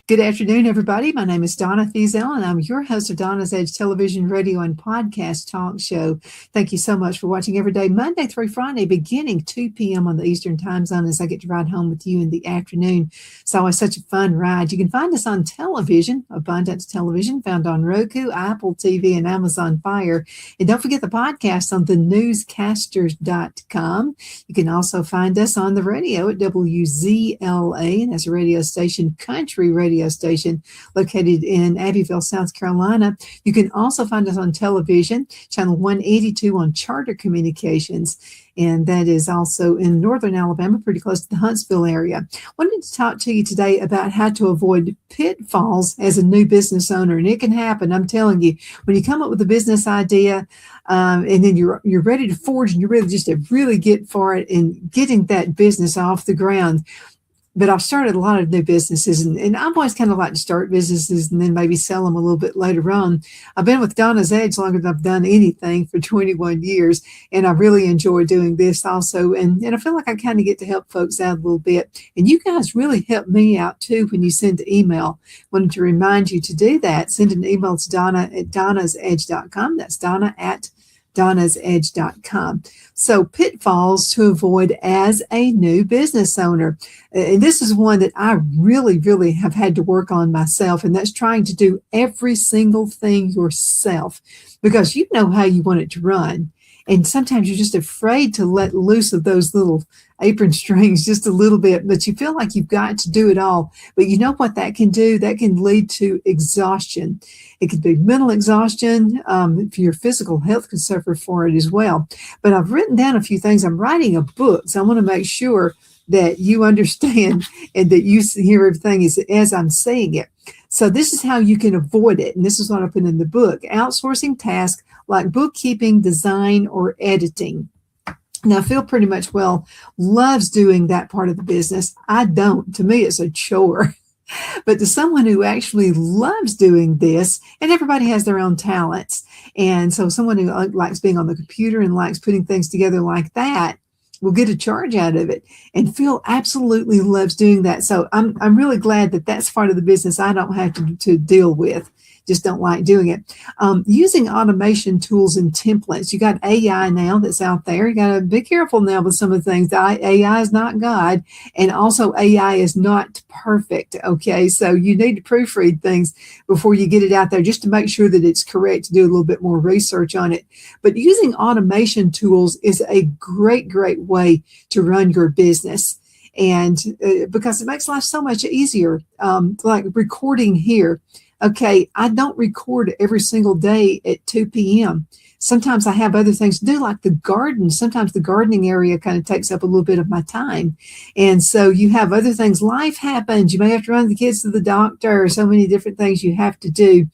Good afternoon, everybody. My name is Donna Feazell, and I'm your host of Donna's Edge television, radio, and podcast talk show. Thank you so much for watching every day, Monday through Friday, beginning 2 p.m. on the Eastern Time Zone as I get to ride home with you in the afternoon. It's always such a fun ride. You can find us on television, Abundance Television, found on Roku, Apple TV, and Amazon Fire. And don't forget the podcast on thenewscasters.com. You can also find us on the radio at WZLA, and that's a radio station, country radio station located in Abbeville, South Carolina. You can also find us on television, channel 182 on Charter Communications, and that is also in northern Alabama, pretty close to the Huntsville area. I wanted to talk to you today about how to avoid pitfalls as a new business owner, and it can happen. I'm telling you, when you come up with a business idea, and then you're ready to forge, and you're ready just to really get for it and getting that business off the ground. But I've started a lot of new businesses, and I've always kind of like to start businesses and then maybe sell them a little bit later on. I've been with Donna's Edge longer than I've done anything, for 21 years, and I really enjoy doing this also. And I feel like I kind of get to help folks out a little bit. And you guys really help me out too when you send an email. Wanted to remind you to do that. Send an email to Donna at donnasedge.com. That's Donna at donnasedge.com. So pitfalls to avoid as a new business owner. And this is one that I really, really have had to work on myself. And that's trying to do every single thing yourself, because you know how you want it to run. And sometimes you're just afraid to let loose of those little apron strings just a little bit, but you feel like you've got to do it all. But you know what that can do? That can lead to exhaustion. It could be mental exhaustion. Your physical health can suffer for it as well. But I've written down a few things. I'm writing a book, so I want to make sure that you understand and that you hear everything as I'm saying it. So this is how you can avoid it. And this is what I put in the book. Outsourcing tasks like bookkeeping, design, or editing. Now, Phil pretty much loves doing that part of the business. I don't. To me, it's a chore. But to someone who actually loves doing this, and everybody has their own talents. And so someone who likes being on the computer and likes putting things together like that will get a charge out of it. And Phil absolutely loves doing that. So I'm really glad that that's part of the business I don't have to deal with. Just don't like doing it. Using automation tools and templates. You got AI now that's out there. You got to be careful now with some of the things. AI is not God, and also AI is not perfect. Okay, so you need to proofread things before you get it out there, just to make sure that it's correct, to do a little bit more research on it. But using automation tools is a great, great way to run your business. And because it makes life so much easier, like recording here. Okay, I don't record every single day at 2 p.m. Sometimes I have other things to do, like the garden. Sometimes the gardening area kind of takes up a little bit of my time. And so you have other things. Life happens. You may have to run the kids to the doctor, or so many different things you have to do.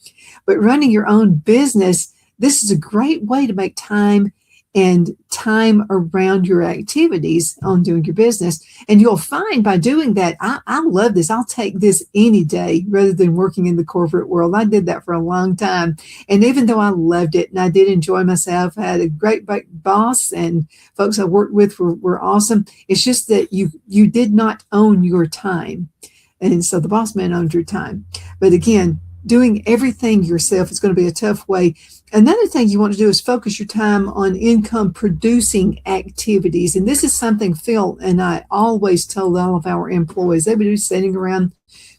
But running your own business, this is a great way to make time around your activities on doing your business. And you'll find by doing that, I love this. I'll take this any day rather than working in the corporate world. I did that for a long time. And even though I loved it and I did enjoy myself, I had a great boss, and folks I worked with were awesome. It's just that you did not own your time. And so the boss man owned your time. But again, doing everything yourself is going to be a tough way. Another thing you want to do is focus your time on income producing activities. And this is something Phil and I always told all of our employees. They would be sitting around,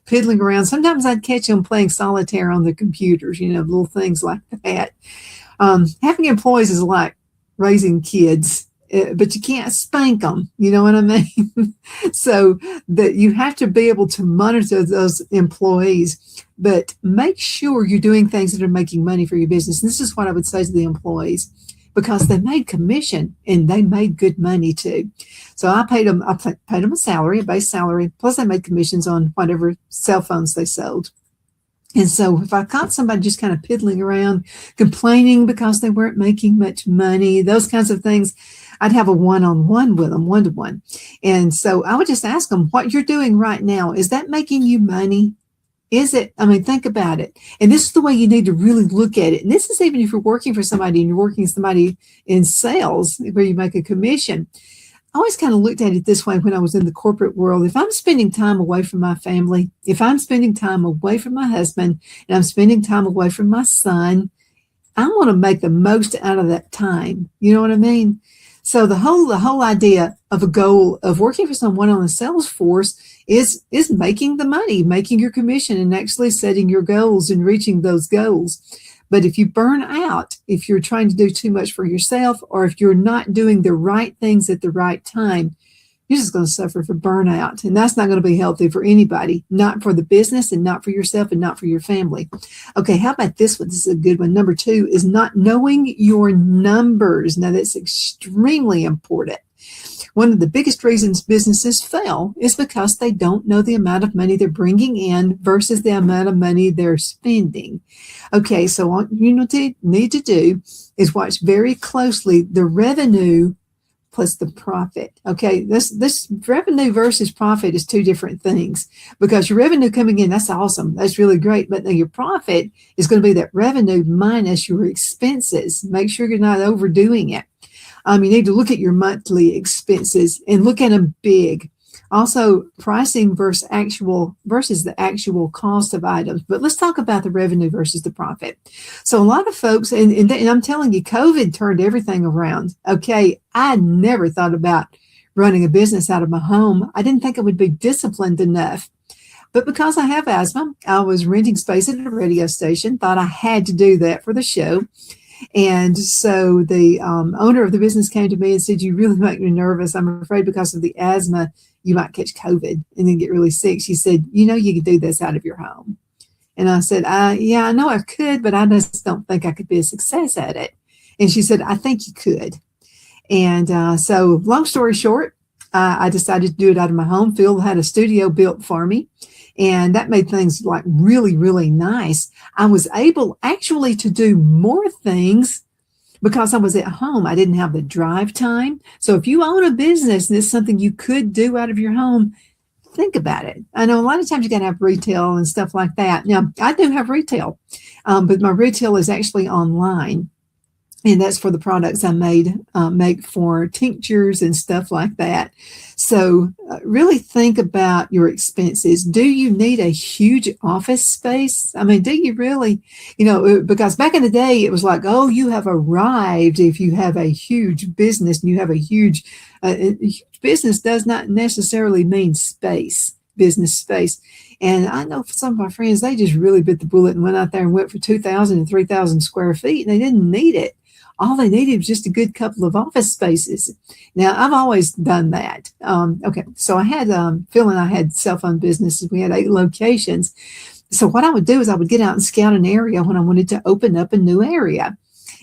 piddling around. Sometimes I'd catch them playing solitaire on the computers, little things like that. Having employees is like raising kids. But you can't spank them, you know what I mean? So that you have to be able to monitor those employees, but make sure you're doing things that are making money for your business. And this is what I would say to the employees, because they made commission and they made good money too. So I paid them a salary, a base salary, plus I made commissions on whatever cell phones they sold. And so if I caught somebody just kind of piddling around, complaining because they weren't making much money, those kinds of things, I'd have a one-on-one with them, one-to-one. And so I would just ask them, what you're doing right now, is that making you money? Is it? I mean, think about it. And this is the way you need to really look at it. And this is even if you're working for somebody and you're working with somebody in sales where you make a commission. I always kind of looked at it this way when I was in the corporate world. If I'm spending time away from my family, if I'm spending time away from my husband, and I'm spending time away from my son, I want to make the most out of that time. You know what I mean? So the whole idea of a goal of working for someone on the sales force is making the money, making your commission, and actually setting your goals and reaching those goals. But if you burn out, if you're trying to do too much for yourself, or if you're not doing the right things at the right time, you're just going to suffer from burnout. And that's not going to be healthy for anybody, not for the business and not for yourself and not for your family. Okay, how about this one? This is a good one. Number 2 is not knowing your numbers. Now, that's extremely important. One of the biggest reasons businesses fail is because they don't know the amount of money they're bringing in versus the amount of money they're spending. Okay, so what you need to do is watch very closely the revenue plus the profit. Okay, this revenue versus profit is 2 different things, because your revenue coming in, that's awesome. That's really great. But then your profit is going to be that revenue minus your expenses. Make sure you're not overdoing it. You need to look at your monthly expenses and look at them big. Also, pricing versus the actual cost of items. But let's talk about the revenue versus the profit. So a lot of folks, and I'm telling you, COVID turned everything around. Okay, I never thought about running a business out of my home. I didn't think I would be disciplined enough. But because I have asthma, I was renting space at a radio station, thought I had to do that for the show. And so the owner of the business came to me and said, "You really make me nervous. I'm afraid because of the asthma, you might catch COVID and then get really sick." She said, "You know, you could do this out of your home." And I said, "Yeah, I know I could, but I just don't think I could be a success at it." And she said, "I think you could." And so long story short, I decided to do it out of my home. Phil had a studio built for me. And that made things like really, really nice. I was able actually to do more things because I was at home. I didn't have the drive time. So if you own a business and it's something you could do out of your home, think about it. I know a lot of times you got to have retail and stuff like that. Now, I do have retail, but my retail is actually online. And that's for the products I make for tinctures and stuff like that. So really think about your expenses. Do you need a huge office space? I mean, do you really, because back in the day, it was like, oh, you have arrived if you have a huge business and you have a huge business does not necessarily mean business space. And I know for some of my friends, they just really bit the bullet and went out there and went for 2,000 and 3,000 square feet, and they didn't need it. All they needed was just a good couple of office spaces. Now, I've always done that. Okay, so I had, Phil and I had cell-phone businesses. We had 8 locations. So what I would do is I would get out and scout an area when I wanted to open up a new area.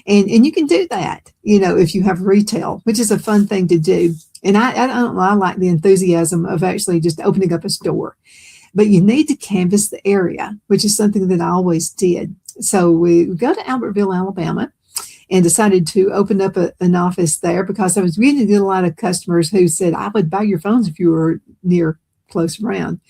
And you can do that, if you have retail, which is a fun thing to do. And I don't know, I like the enthusiasm of actually just opening up a store. But you need to canvas the area, which is something that I always did. So we go to Albertville, Alabama, and decided to open up an office there because I was getting a lot of customers who said, "I would buy your phones if you were close around."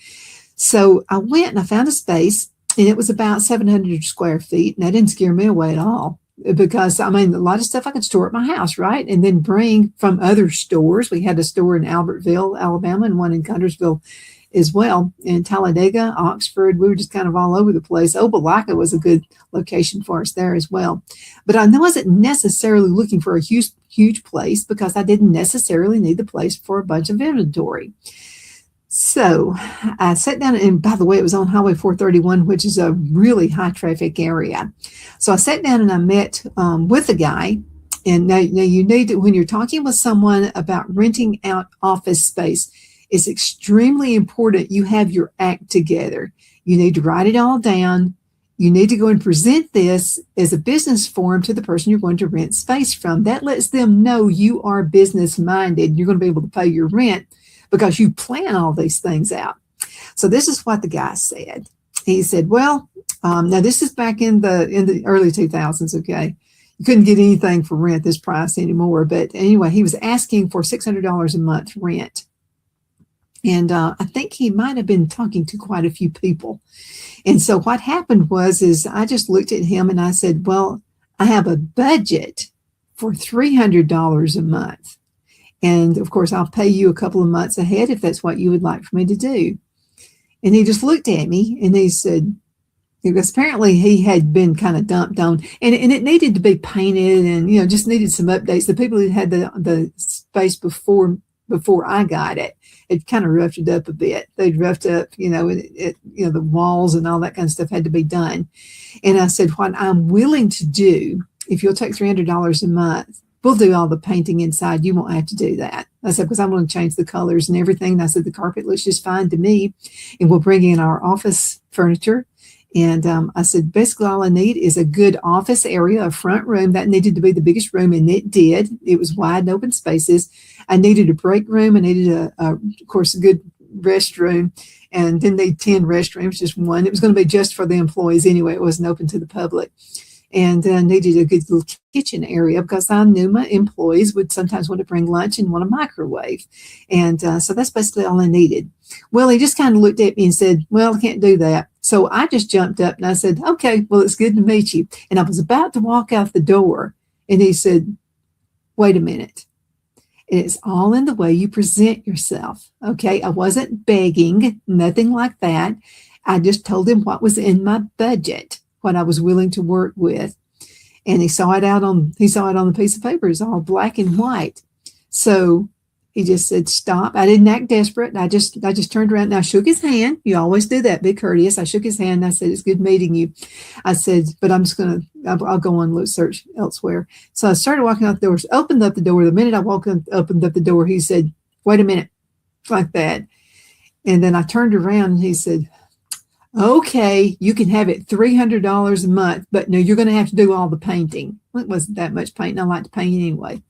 So I went and I found a space, and it was about 700 square feet, and that didn't scare me away at all because, a lot of stuff I could store at my house, right? And then bring from other stores. We had a store in Albertville, Alabama, and one in Connersville as well, in Talladega, Oxford. We were just kind of all over the place. Opelika was a good location for us there as well. But I wasn't necessarily looking for a huge place because I didn't necessarily need the place for a bunch of inventory. So I sat down, and by the way, it was on Highway 431, which is a really high traffic area. So I sat down and I met with a guy. And now you need to, when you're talking with someone about renting out office space, it's extremely important you have your act together. You need to write it all down. You need to go and present this as a business form to the person you're going to rent space from. That lets them know you are business minded. You're going to be able to pay your rent because you plan all these things out. So this is what the guy said. He said, "Well, Now this is back in the early 2000s. Okay, you couldn't get anything for rent this price anymore. But anyway, he was asking for $600 a month rent, and I think he might have been talking to quite a few people. And so what happened is I just looked at him and I said, "Well, I have a budget for $300 a month, and of course I'll pay you a couple of months ahead if that's what you would like for me to do." And he just looked at me and he said, because apparently he had been kind of dumped on, and it needed to be painted, and just needed some updates. The people who had the space before I got it, it kind of roughed it up a bit. They'd roughed up, the walls and all that kind of stuff had to be done. And I said, what I'm willing to do, if you'll take $300 a month, we'll do all the painting inside. You won't have to do that. I said, because I'm going to change the colors and everything. And I said, the carpet looks just fine to me, and we'll bring in our office furniture. And I said, basically all I need is a good office area, a front room. That needed to be the biggest room, and it did. It was wide and open spaces. I needed a break room. I needed, of course, a good restroom, and didn't need 10 restrooms, just one. It was going to be just for the employees anyway. It wasn't open to the public. And needed a good little kitchen area, because I knew my employees would sometimes want to bring lunch and want a microwave. And so that's basically all I needed. Well, he just kind of looked at me and said, well, I can't do that. So I just jumped up and I said, okay, well, it's good to meet you. And I was about to walk out the door, and he said, wait a minute. And it's all in the way you present yourself. Okay. I wasn't begging, nothing like that. I just told him what was in my budget, what I was willing to work with. And he saw it on the piece of paper. It's all black and white. So he just said, stop. I didn't act desperate. I just turned around and I shook his hand. You always do that. Be courteous. I shook his hand and I said, it's good meeting you. I said, but I'll go on and search elsewhere. So I started walking out the doors, opened up the door. The minute I opened up the door, he said, wait a minute, like that. And then I turned around and he said, okay, you can have it $300 a month, but no, you're going to have to do all the painting. Well, it wasn't that much painting. I like to paint anyway.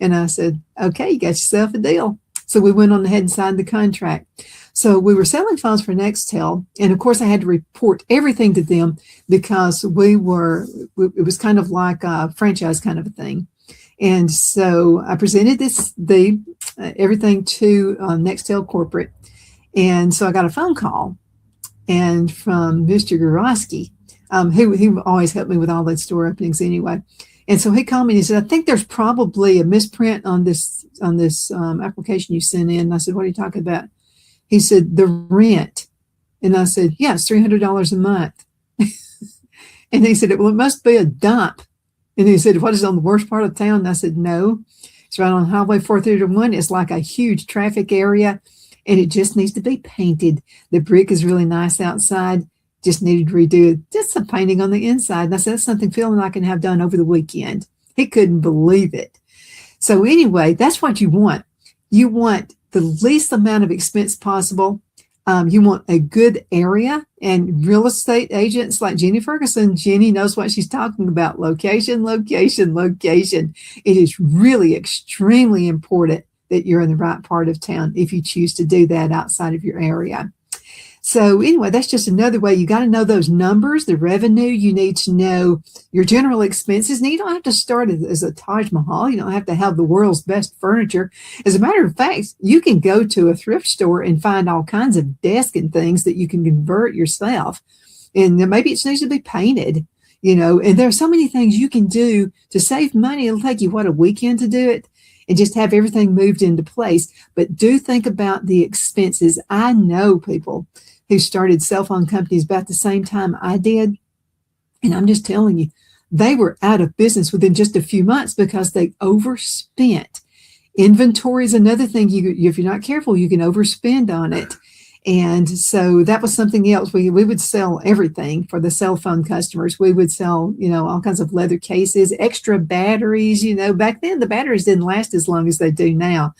And I said, okay, you got yourself a deal. So we went on ahead and signed the contract. So we were selling phones for Nextel. And of course I had to report everything to them, because it was kind of like a franchise kind of a thing. And so I presented everything to Nextel corporate. And so I got a phone call, and from Mr. Goroski, he always helped me with all the store openings anyway. And so he called me and he said, I think there's probably a misprint on this application you sent in. And I said, what are you talking about? He said, the rent. And I said, yeah, it's $300 a month. And he said, well, it must be a dump. And he said, what is on the worst part of town? And I said, no, it's right on Highway 431. It's like a huge traffic area, and it just needs to be painted. The brick is really nice outside. Just needed to redo it. Just some painting on the inside. And I said, that's something Phil and I can have done over the weekend. He couldn't believe it. So anyway, that's what you want. You want the least amount of expense possible. You want a good area, and real estate agents like Jenny Ferguson, Jenny knows what she's talking about. Location, location, location. It is really extremely important that you're in the right part of town if you choose to do that outside of your area. So anyway, that's just another way. You got to know those numbers, the revenue. You need to know your general expenses. And you don't have to start as a Taj Mahal. You don't have to have the world's best furniture. As a matter of fact, you can go to a thrift store and find all kinds of desks and things that you can convert yourself. And maybe it needs to be painted, and there are so many things you can do to save money. It'll take you, a weekend to do it, and just have everything moved into place. But do think about the expenses. I know people who started cell phone companies about the same time I did. And I'm just telling you, they were out of business within just a few months because they overspent. Inventory is another thing. If you're not careful, you can overspend on it. And so that was something else. We would sell everything for the cell phone customers. We would sell, all kinds of leather cases, extra batteries. Back then the batteries didn't last as long as they do now.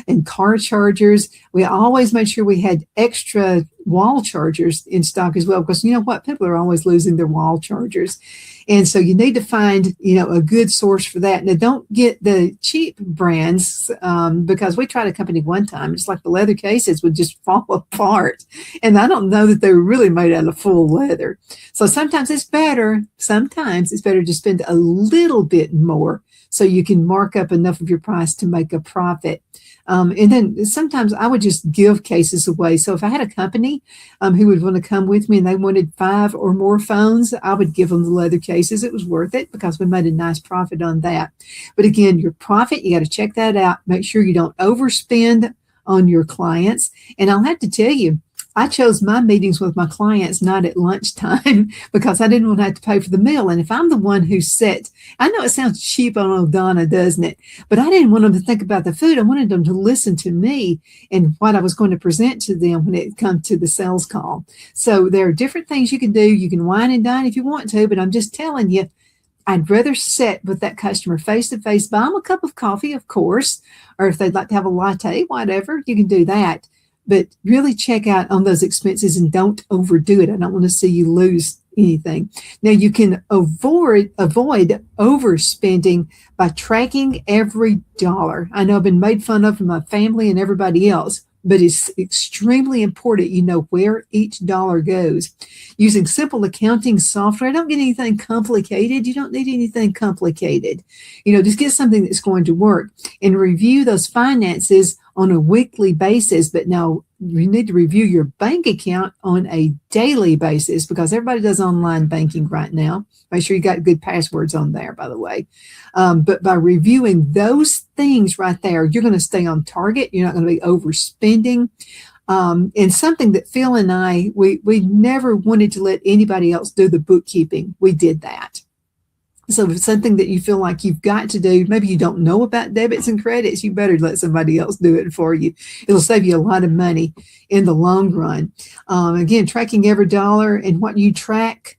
And car chargers. We always made sure we had extra wall chargers in stock as well, because you know what? People are always losing their wall chargers. And so you need to find, a good source for that. Now, don't get the cheap brands because we tried a company one time. It's like the leather cases would just fall apart. And I don't know that they were really made out of full leather. So sometimes it's better to spend a little bit more so you can mark up enough of your price to make a profit. And then sometimes I would just give cases away. So if I had a company who would want to come with me and they wanted 5 or more phones, I would give them the leather cases. It was worth it because we made a nice profit on that. But again, your profit, you got to check that out. Make sure you don't overspend on your clients. And I'll have to tell you, I chose my meetings with my clients not at lunchtime because I didn't want to have to pay for the meal. And if I'm the one who I know it sounds cheap on old Donna, doesn't it? But I didn't want them to think about the food. I wanted them to listen to me and what I was going to present to them when it comes to the sales call. So there are different things you can do. You can wine and dine if you want to, but I'm just telling you, I'd rather sit with that customer face to face, buy them a cup of coffee, of course, or if they'd like to have a latte, whatever, you can do that. But really check out on those expenses and don't overdo it. I don't want to see you lose anything. Now, you can avoid overspending by tracking every dollar. I know I've been made fun of from my family and everybody else, but it's extremely important you know where each dollar goes. Using simple accounting software, don't get anything complicated. You don't need anything complicated. Just get something that's going to work and review those finances on a weekly basis. But now you need to review your bank account on a daily basis because everybody does online banking right now. Make sure you got good passwords on there, by the way. But by reviewing those things right there, you're going to stay on target. You're not going to be overspending. And something that Phil and I, we never wanted to let anybody else do the bookkeeping. We did that. So if it's something that you feel like you've got to do, maybe you don't know about debits and credits, you better let somebody else do it for you. It'll save you a lot of money in the long run. Again, tracking every dollar and what you track,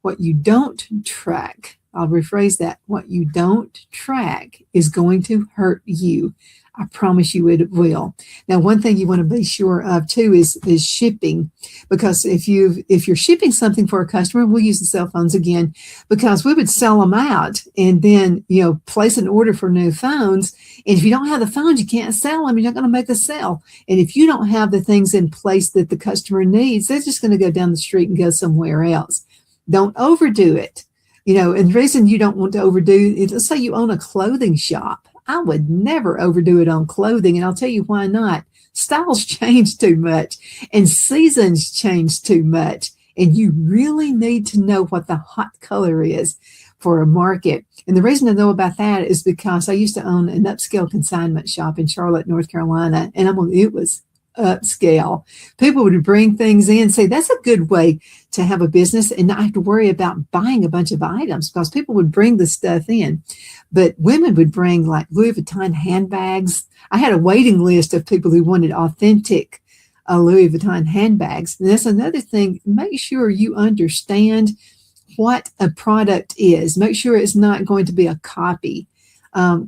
what you don't track. I'll rephrase that. What you don't track is going to hurt you. I promise you it will. Now, one thing you want to be sure of too is shipping, because if you're shipping something for a customer, we'll use the cell phones again, because we would sell them out and then place an order for new phones. And if you don't have the phones, you can't sell them. You're not going to make a sale. And if you don't have the things in place that the customer needs, they're just going to go down the street and go somewhere else. Don't overdo it. And the reason you don't want to overdo it, let's say you own a clothing shop. I would never overdo it on clothing, and I'll tell you why not. Styles change too much, and seasons change too much, and you really need to know what the hot color is for a market. And the reason I know about that is because I used to own an upscale consignment shop in Charlotte, North Carolina, and it was upscale. People would bring things in. Say that's a good way to have a business and not have to worry about buying a bunch of items, because people would bring the stuff in. But women would bring like Louis Vuitton handbags. I had a waiting list of people who wanted authentic Louis Vuitton handbags. And that's another thing. Make sure you understand what a product is. Make sure it's not going to be a copy.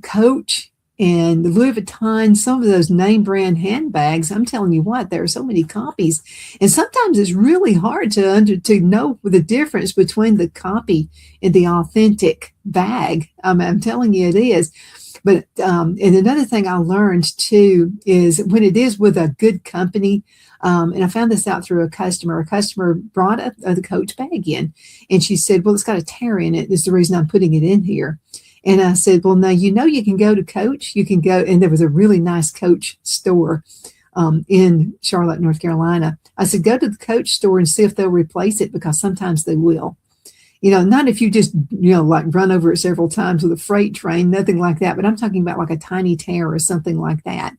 Coach and the Louis Vuitton, some of those name brand handbags, I'm telling you what, there are so many copies. And sometimes it's really hard to know the difference between the copy and the authentic bag. I'm telling you it is. But and another thing I learned too is when it is with a good company, and I found this out through a customer brought the Coach bag in, and she said, well, it's got a tear in it. This is the reason I'm putting it in here. And I said, well, now, you can go to Coach. You can go. And there was a really nice Coach store in Charlotte, North Carolina. I said, go to the Coach store and see if they'll replace it, because sometimes they will. Not if you just, like run over it several times with a freight train, nothing like that. But I'm talking about like a tiny tear or something like that.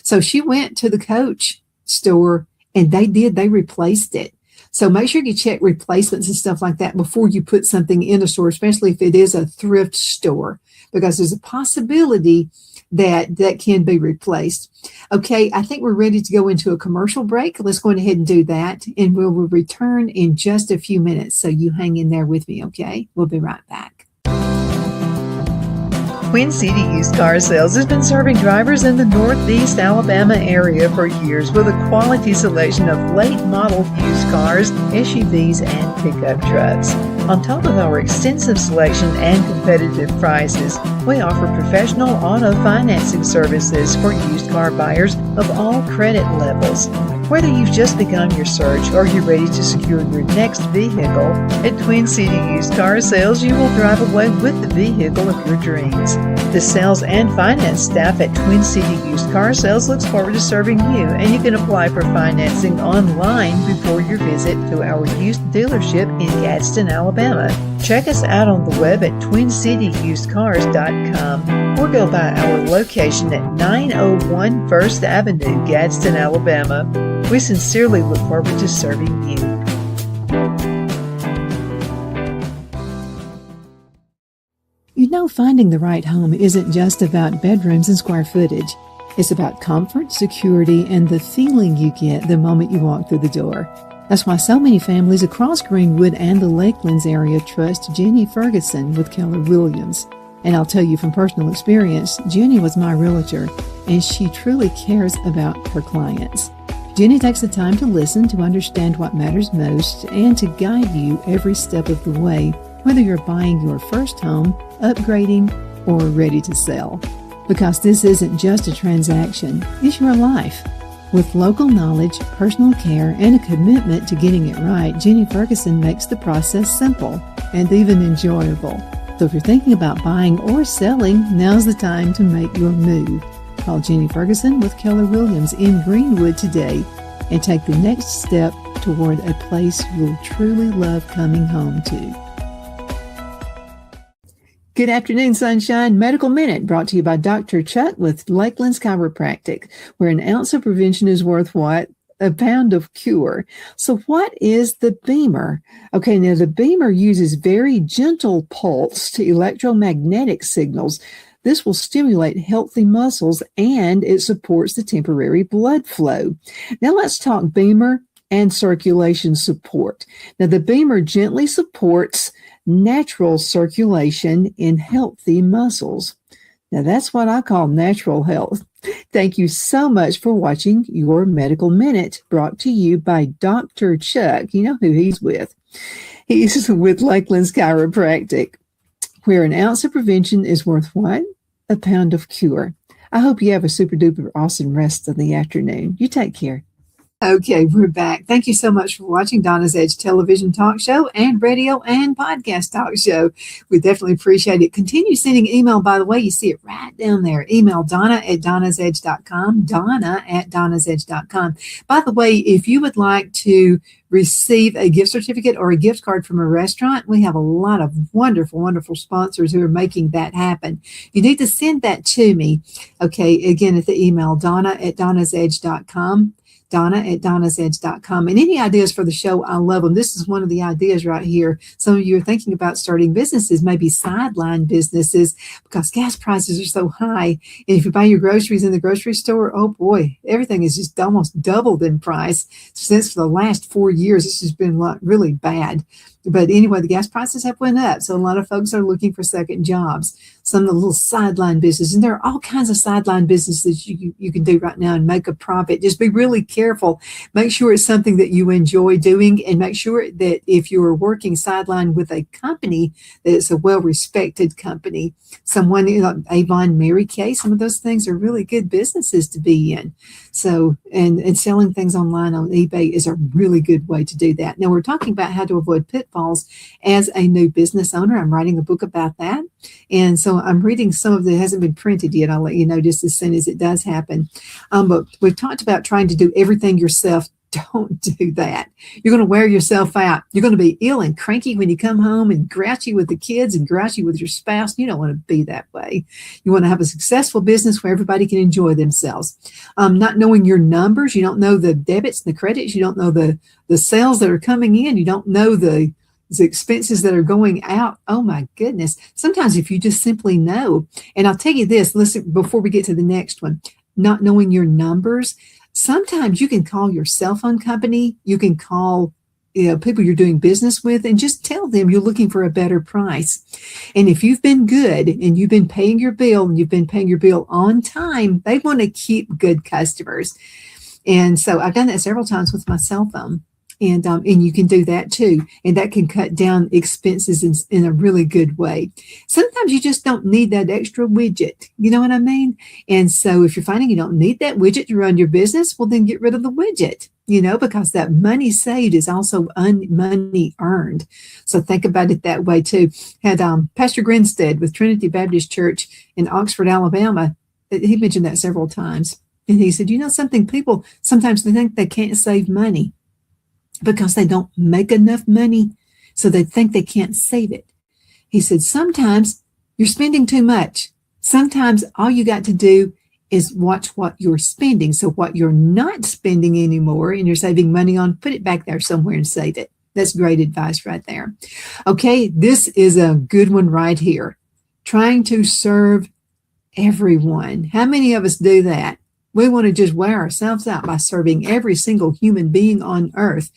So she went to the Coach store and they replaced it. So make sure you check replacements and stuff like that before you put something in a store, especially if it is a thrift store, because there's a possibility that can be replaced. Okay, I think we're ready to go into a commercial break. Let's go ahead and do that, and we'll return in just a few minutes. So you hang in there with me, okay? We'll be right back. Queen City Used Car Sales has been serving drivers in the Northeast Alabama area for years with a quality selection of late model used cars, SUVs, and pickup trucks. On top of our extensive selection and competitive prices, we offer professional auto financing services for used car buyers of all credit levels. Whether you've just begun your search or you're ready to secure your next vehicle, at Twin City Used Car Sales, you will drive away with the vehicle of your dreams. The sales and finance staff at Twin City Used Car Sales looks forward to serving you, and you can apply for financing online before your visit to our used dealership in Gadsden, Alabama. Check us out on the web at twincityusedcars.com or go by our location at 901 First Avenue, Gadsden, Alabama. We sincerely look forward to serving you. You know, finding the right home isn't just about bedrooms and square footage. It's about comfort, security, and the feeling you get the moment you walk through the door. That's why so many families across Greenwood and the Lakelands area trust Jenny Ferguson with Keller Williams. And I'll tell you from personal experience, Jenny was my realtor, and she truly cares about her clients. Jenny takes the time to listen, to understand what matters most, and to guide you every step of the way, whether you're buying your first home, upgrading, or ready to sell. Because this isn't just a transaction, it's your life. With local knowledge, personal care, and a commitment to getting it right, Jenny Ferguson makes the process simple and even enjoyable. So if you're thinking about buying or selling, now's the time to make your move. Call Jenny Ferguson with Keller Williams in Greenwood today and take the next step toward a place you'll truly love coming home to. Good afternoon, Sunshine. Medical Minute brought to you by Dr. Chuck with Lakelands Chiropractic, where an ounce of prevention is worth what? A pound of cure. So what is the Beamer? Okay, now the Beamer uses very gentle pulse to electromagnetic signals. This will stimulate healthy muscles and it supports the temporary blood flow. Now let's talk Beamer and circulation support. Now the Beamer gently supports natural circulation in healthy muscles. Now that's what I call natural health. Thank you so much for watching your Medical Minute, brought to you by Dr. Chuck. You know who he's with. He's with Lakelands Chiropractic, where an ounce of prevention is worth what? A pound of cure. I hope you have a super duper awesome rest of the afternoon. You take care. Okay, we're back. Thank you so much for watching Donna's Edge television talk show and radio and podcast talk show. We definitely appreciate it. Continue sending email, by the way. You see it right down there. Email Donna at donnasedge.com, Donna at donnasedge.com. By the way, if you would like to receive a gift certificate or a gift card from a restaurant, we have a lot of wonderful, wonderful sponsors who are making that happen. You need to send that to me. Okay, again, at the email, Donna at donnasedge.com. Donna at donnasedge.com. And any ideas for the show, I love them. This is one of the ideas right here. Some of you are thinking about starting businesses, maybe sideline businesses, because gas prices are so high. And if you buy your groceries in the grocery store, oh boy, everything is just almost doubled in price. Since for the last 4 years, it's just been really bad. But anyway, the gas prices have went up. So a lot of folks are looking for second jobs, some of the little sideline businesses. And there are all kinds of sideline businesses you can do right now and make a profit. Just be really careful. Make sure it's something that you enjoy doing, and make sure that if you're working sideline with a company, that it's a well-respected company. Someone like Avon, Mary Kay, some of those things are really good businesses to be in. So, and selling things online on eBay is a really good way to do that. Now, we're talking about how to avoid pitfalls as a new business owner. I'm writing a book about that. And so I'm reading some of it hasn't been printed yet. I'll let you know just as soon as it does happen. But we've talked about trying to do everything yourself. Don't do that. You're going to wear yourself out. You're going to be ill and cranky when you come home, and grouchy with the kids and grouchy with your spouse. You don't want to be that way. You want to have a successful business where everybody can enjoy themselves. Not knowing your numbers, you don't know the debits and the credits. You don't know the sales that are coming in. You don't know the expenses that are going out. Oh my goodness. Sometimes if you just simply know, and I'll tell you this, listen, before we get to the next one, not knowing your numbers, sometimes you can call your cell phone company. You can call people you're doing business with, and just tell them you're looking for a better price. And if you've been good and you've been paying your bill and you've been paying your bill on time, they want to keep good customers. And so I've done that several times with my cell phone. And you can do that too. And that can cut down expenses in a really good way. Sometimes you just don't need that extra widget. You know what I mean? And so if you're finding you don't need that widget to run your business, well, then get rid of the widget, because that money saved is also money earned. So think about it that way too. Had Pastor Grinstead with Trinity Baptist Church in Oxford, Alabama. He mentioned that several times. And he said, something, people sometimes they think they can't save money because they don't make enough money, so they think they can't save it. He said, sometimes you're spending too much. Sometimes all you got to do is watch what you're spending. So what you're not spending anymore and you're saving money on, put it back there somewhere and save it. That's great advice right there. Okay, this is a good one right here. Trying to serve everyone. How many of us do that? We want to just wear ourselves out by serving every single human being on earth.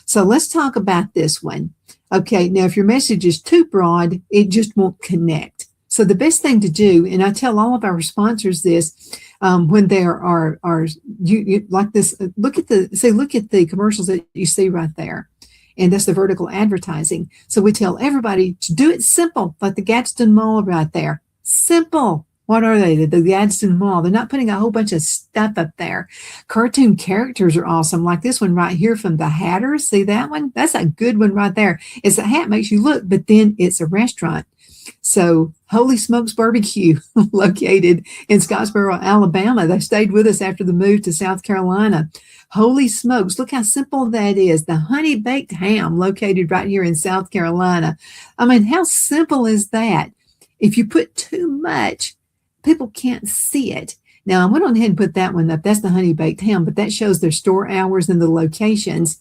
So let's talk about this one. Okay, now if your message is too broad, it just won't connect. So the best thing to do, and I tell all of our sponsors this, when there are you like this, look at the commercials that you see right there. And that's the vertical advertising. So we tell everybody to do it simple, like the Gadsden Mall right there. Simple. What are they? The Gadsden Mall. They're not putting a whole bunch of stuff up there. Cartoon characters are awesome, like this one right here from the Hatter. See that one? That's a good one right there. It's a hat makes you look, but then it's a restaurant. So Holy Smokes Barbecue, located in Scottsboro, Alabama. They stayed with us after the move to South Carolina. Holy Smokes, look how simple that is. The honey baked ham, located right here in South Carolina. I mean, how simple is that? If you put too much, people can't see it. Now, I went on ahead and put that one up. That's the honey baked ham, but that shows their store hours and the locations.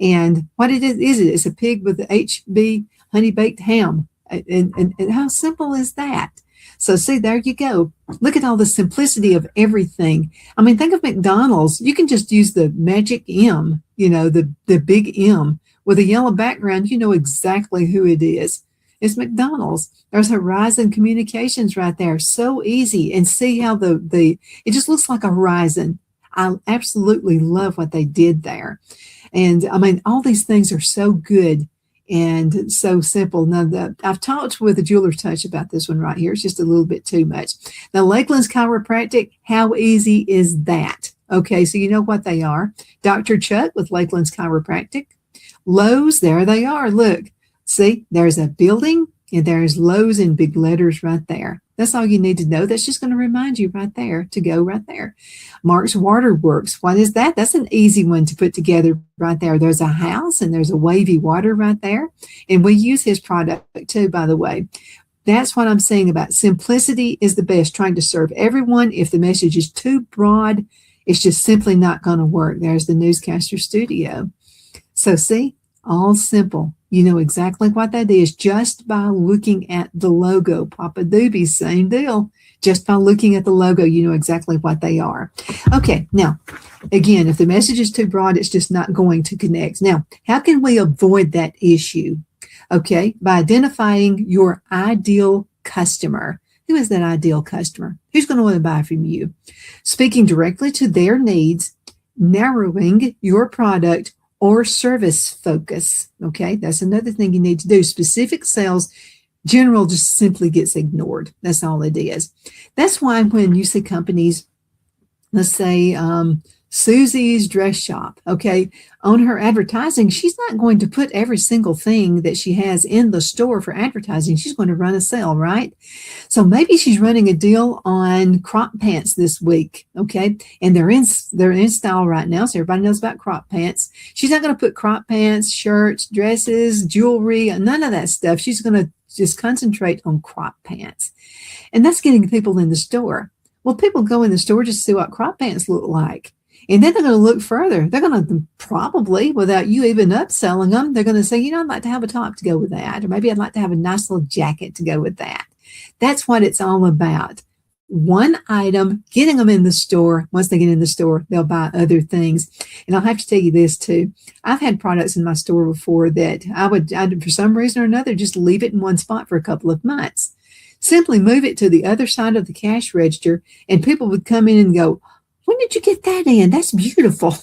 And what it is it's a pig with the HB honey baked ham. And how simple is that? So see, there you go. Look at all the simplicity of everything. I mean, think of McDonald's. You can just use the magic M, the big M with a yellow background. You know exactly who it is. It's McDonald's. There's Horizon Communications right there. So easy. And see how it just looks like a horizon. I absolutely love what they did there. And I mean, all these things are so good and so simple. Now, I've talked with the Jeweler's Touch about this one right here. It's just a little bit too much. Now, Lakeland's Chiropractic, how easy is that? Okay, so you know what they are. Dr. Chuck with Lakeland's Chiropractic. Lowe's, there they are. Look. See, there's a building and there's Lowe's in big letters right there. That's all you need to know. That's just going to remind you right there to go right there. Mark's Waterworks. What is that? That's an easy one to put together right there. There's a house and there's a wavy water right there. And we use his product too, by the way. That's what I'm saying about simplicity is the best, trying to serve everyone. If the message is too broad, it's just simply not going to work. There's the Newscaster Studio. So see, all simple. You know exactly what that is just by looking at the logo. Papa Doobie, same deal. Just by looking at the logo, you know exactly what they are. Okay, now, again, if the message is too broad, it's just not going to connect. Now, how can we avoid that issue? Okay, by identifying your ideal customer. Who is that ideal customer? Who's going to want to buy from you? Speaking directly to their needs, narrowing your product or service focus. Okay, that's another thing you need to do. Specific sales, general just simply gets ignored. That's all it is. That's why when you see companies, let's say Susie's Dress Shop, okay, on her advertising, she's not going to put every single thing that she has in the store for advertising. She's going to run a sale, right? So maybe she's running a deal on crop pants this week, okay, and they're in style right now, so everybody knows about crop pants. She's not going to put crop pants, shirts, dresses, jewelry, none of that stuff. She's going to just concentrate on crop pants, and that's getting people in the store. Well, people go in the store just to see what crop pants look like. And then they're going to look further. They're going to probably, without you even upselling them, they're going to say, I'd like to have a top to go with that. Or maybe I'd like to have a nice little jacket to go with that. That's what it's all about. one item, getting them in the store. Once they get in the store, they'll buy other things. And I'll have to tell you this too. I've had products in my store before that I'd for some reason or another, just leave it in one spot for a couple of months. Simply move it to the other side of the cash register, and people would come in and go, "When did you get that in? That's beautiful."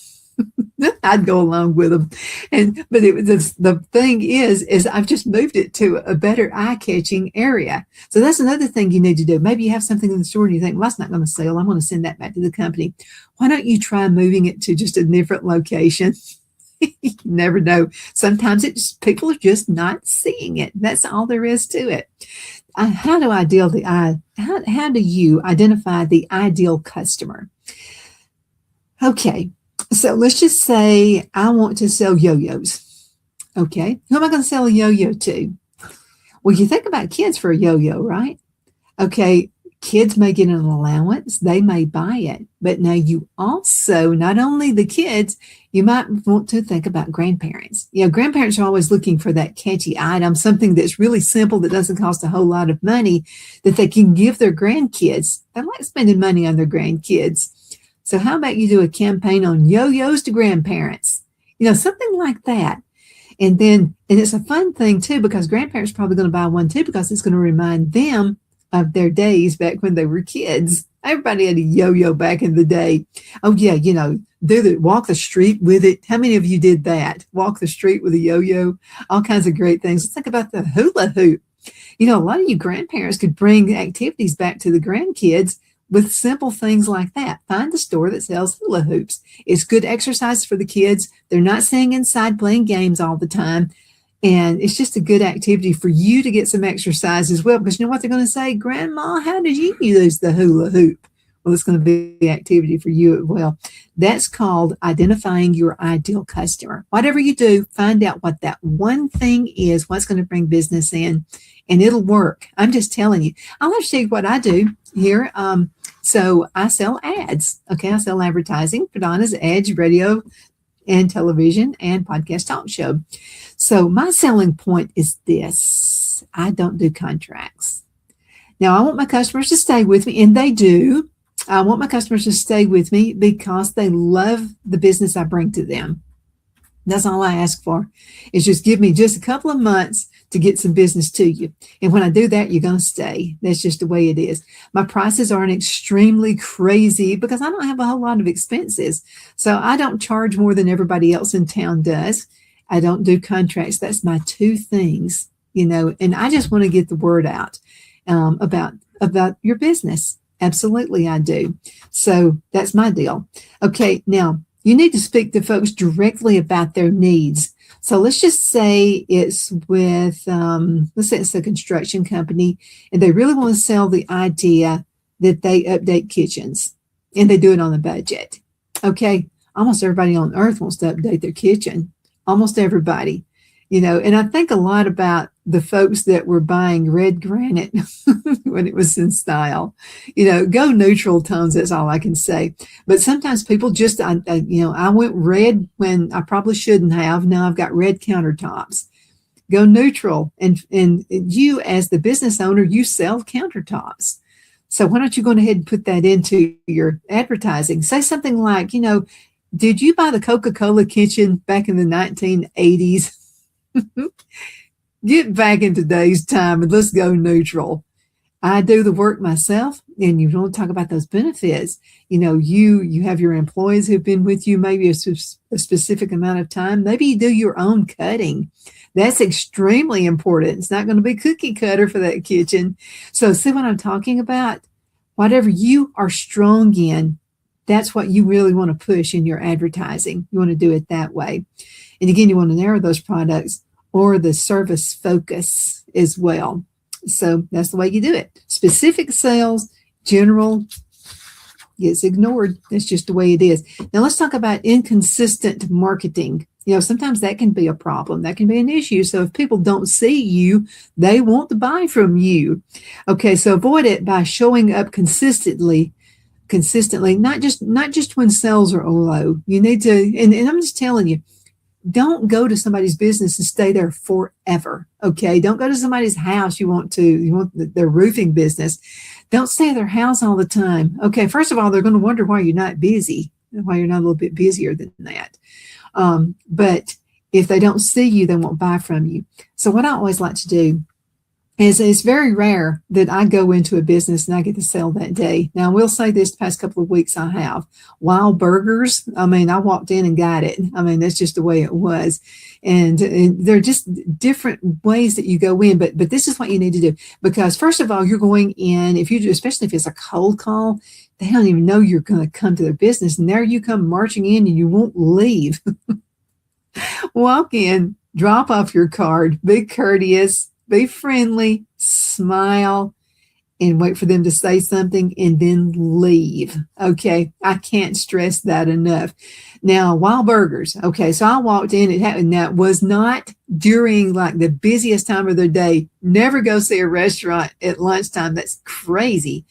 I'd go along with them. But it was the thing is I've just moved it to a better eye-catching area. So that's another thing you need to do. Maybe you have something in the store and you think, well, that's not going to sell. I'm going to send that back to the company. Why don't you try moving it to just a different location? You never know. Sometimes people are just not seeing it. That's all there is to it. How do you identify the ideal customer? Okay. So let's just say I want to sell yo-yos. Okay. Who am I going to sell a yo-yo to? Well, you think about kids for a yo-yo, right? Okay. Kids may get an allowance. They may buy it. But now you also, not only the kids, you might want to think about grandparents. Grandparents are always looking for that catchy item, something that's really simple, that doesn't cost a whole lot of money, that they can give their grandkids. They like spending money on their grandkids. So how about you do a campaign on yo-yos to grandparents? Something like that. And it's a fun thing too, because grandparents are probably going to buy one too, because it's going to remind them of their days back when they were kids. Everybody had a yo-yo back in the day. Oh yeah, walk the street with it. How many of you did that? Walk the street with a yo-yo, all kinds of great things. Let's think about the hula hoop. A lot of you grandparents could bring activities back to the grandkids with simple things like that. Find a store that sells hula hoops. It's good exercise for the kids. They're not sitting inside playing games all the time. And it's just a good activity for you to get some exercise as well, because you know what they're going to say? Grandma, how did you use the hula hoop? Well, it's going to be an activity for you as well. That's called identifying your ideal customer. Whatever you do, find out what that one thing is, what's going to bring business in, and it'll work. I'm just telling you. I'll have to show you what I do here. So I sell ads. Okay, I sell advertising for Donna's Edge radio and television and podcast talk show. So my selling point is this: I don't do contracts. Now I want my customers to stay with me, and they do. I want my customers to stay with me because they love the business I bring to them. That's all I ask for, is just give me just a couple of months to get some business to you. And when I do that, you're going to stay. That's just the way it is. My prices aren't extremely crazy because I don't have a whole lot of expenses. So I don't charge more than everybody else in town does. I don't do contracts. That's my two things, and I just want to get the word out about your business. Absolutely, I do. So that's my deal. Okay, now you need to speak to folks directly about their needs. So let's just say it's with, let's say it's a construction company, and they really want to sell the idea that they update kitchens, and they do it on a budget. Okay, almost everybody on earth wants to update their kitchen. Almost everybody, and I think a lot about the folks that were buying red granite when it was in style. Go neutral tones, that's all I can say. But sometimes people just, I went red when I probably shouldn't have. Now I've got red countertops. Go neutral. And you, as the business owner, you sell countertops. So why don't you go ahead and put that into your advertising? Say something like, did you buy the Coca-Cola kitchen back in the 1980s? Get back in today's time and let's go neutral. I do the work myself, and you want to talk about those benefits. You have your employees who've been with you maybe a specific amount of time. Maybe you do your own cutting. That's extremely important. It's not going to be cookie cutter for that kitchen. So see what I'm talking about? Whatever you are strong in, that's what you really want to push in your advertising. You want to do it that way. And again, you want to narrow those products or the service focus as well. So that's the way you do it. Specific sales, general gets ignored. That's just the way it is. Now let's talk about inconsistent marketing. Sometimes that can be a problem. That can be an issue. So if people don't see you, they won't buy from you. Okay, so avoid it by showing up consistently, not just when sales are low. You need to, and I'm just telling you, don't go to somebody's business and stay there forever. Okay. Don't go to somebody's house. You want their roofing business. Don't stay at their house all the time. Okay. First of all, they're going to wonder why you're not busy, why you're not a little bit busier than that. But if they don't see you, they won't buy from you. So what I always like to do is, it's very rare that I go into a business and I get to sell that day. Now, I will say this, the past couple of weeks I have. Wild Burgers, I walked in and got it. That's just the way it was. And there are just different ways that you go in, but this is what you need to do. Because first of all, you're going in, especially if it's a cold call, they don't even know you're going to come to their business. And there you come marching in and you won't leave. Walk in, drop off your card, be courteous, be friendly, smile, and wait for them to say something and then leave. Okay. I can't stress that enough. Now, Wild Burgers. Okay. So I walked in. It happened. That was not during like the busiest time of their day. Never go see a restaurant at lunchtime. That's crazy.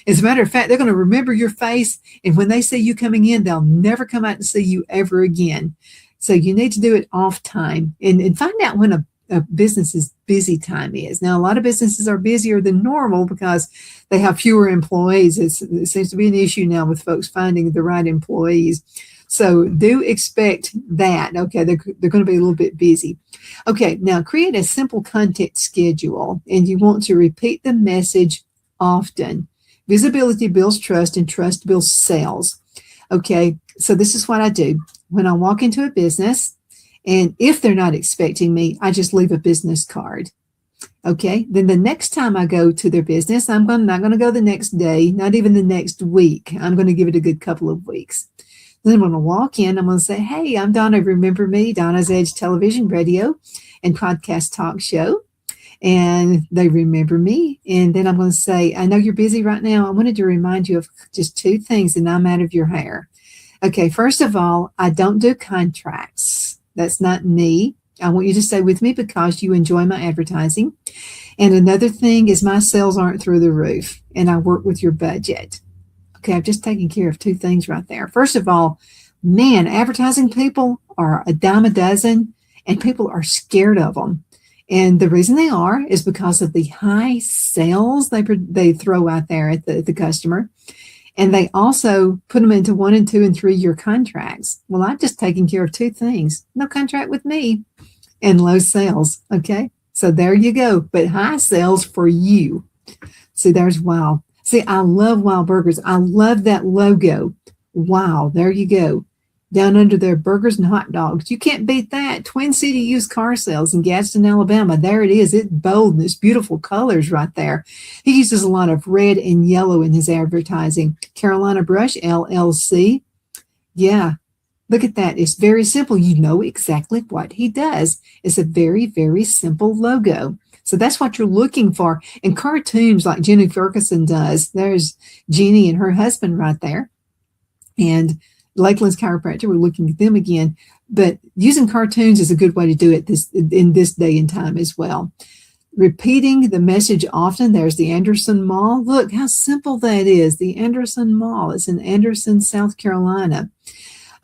As a matter of fact, they're going to remember your face. And when they see you coming in, they'll never come out and see you ever again. So you need to do it off time and find out when a business's busy time is. Now, a lot of businesses are busier than normal because they have fewer employees. It seems to be an issue now with folks finding the right employees. So do expect that. Okay, they're going to be a little bit busy. Okay, now create a simple content schedule, and you want to repeat the message often. Visibility builds trust, and trust builds sales. Okay, so this is what I do. When I walk into a business, and if they're not expecting me, I just leave a business card. Okay, then the next time I go to their business, I'm not going to go the next day, not even the next week. I'm going to give it a good couple of weeks. Then when I walk in, I'm going to say, hey, I'm Donna. Remember me? Donna's Edge television, radio, and podcast talk show. And they remember me. And then I'm going to say, I know you're busy right now. I wanted to remind you of just two things, and I'm out of your hair. Okay, first of all, I don't do contracts. That's not me. I want you to stay with me because you enjoy my advertising. And another thing is my sales aren't through the roof, and I work with your budget. Okay, I've just taken care of two things right there. First of all, man, advertising people are a dime a dozen, and people are scared of them. And the reason they are is because of the high sales they throw out there at the customer. And they also put them into 1 and 2 and 3 year contracts. Well, I've just taken care of two things. No contract with me and low sales. Okay. So there you go. But high sales for you. See, there's wow. See, I love Wild Burgers. I love that logo. Wow. There you go. Down under their burgers and hot dogs. You can't beat that. Twin City used car sales in Gadsden, Alabama. There it is. It's bold and it's beautiful colors right there. He uses a lot of red and yellow in his advertising. Carolina Brush, LLC. Yeah, look at that. It's very simple. You know exactly what he does. It's a very, very simple logo. So that's what you're looking for. And cartoons like Jenny Ferguson does. There's Jeannie and her husband right there. And Lakeland's Chiropractor, we're looking at them again, but using cartoons is a good way to do it in this day and time as well. Repeating the message often. There's the Anderson Mall. Look how simple that is. The Anderson Mall. It's in Anderson, South Carolina.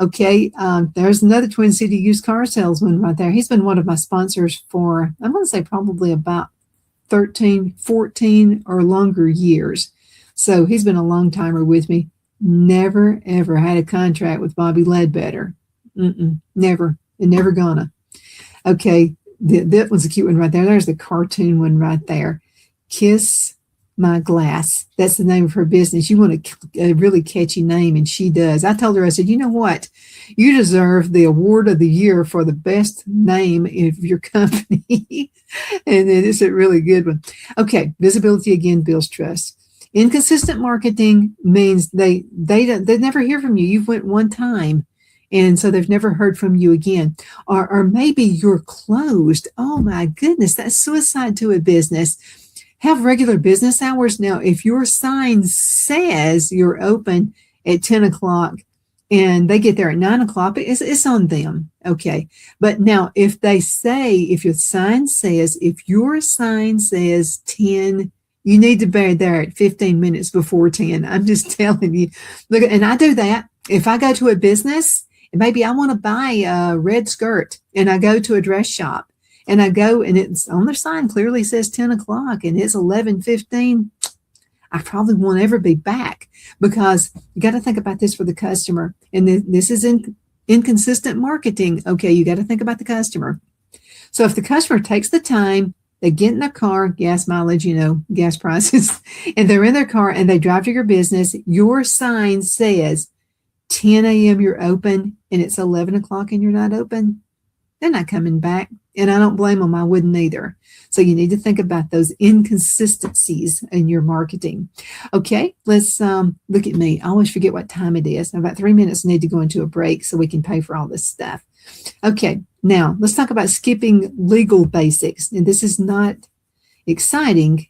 Okay, there's another Twin City used car salesman right there. He's been one of my sponsors for, I'm going to say probably about 13, 14 or longer years. So he's been a long timer with me. Never, ever had a contract with Bobby Ledbetter. Never, and never gonna. Okay, that one's a cute one right there. There's the cartoon one right there. Kiss My Glass. That's the name of her business. You want a really catchy name, and she does. I told her, I said, you know what? You deserve the award of the year for the best name of your company. And it's a really good one. Okay, visibility again builds trust. Inconsistent marketing means they never hear from you. You've went one time, and so they've never heard from you again. Or maybe you're closed. Oh my goodness, that's suicide to a business. Have regular business hours. Now, if your sign says you're open at 10 o'clock and they get there at 9 o'clock, it's on them. Okay. But now if your sign says 10, you need to be there at 15 minutes before 10. I'm just telling you. Look, and I do that. If I go to a business and maybe I want to buy a red skirt, and I go to a dress shop and I go and it's on their sign clearly says 10 o'clock and it's 11:15, I probably won't ever be back, because you got to think about this for the customer. And this is inconsistent marketing. Okay, you got to think about the customer. So if the customer takes the time, they get in their car, gas mileage, gas prices, and they're in their car and they drive to your business, your sign says 10 a.m. you're open and it's 11 o'clock and you're not open, they're not coming back. And I don't blame them. I wouldn't either. So you need to think about those inconsistencies in your marketing. Okay, let's look at me. I always forget what time it is. About 3 minutes, I need to go into a break so we can pay for all this stuff. Okay, now let's talk about skipping legal basics. And this is not exciting,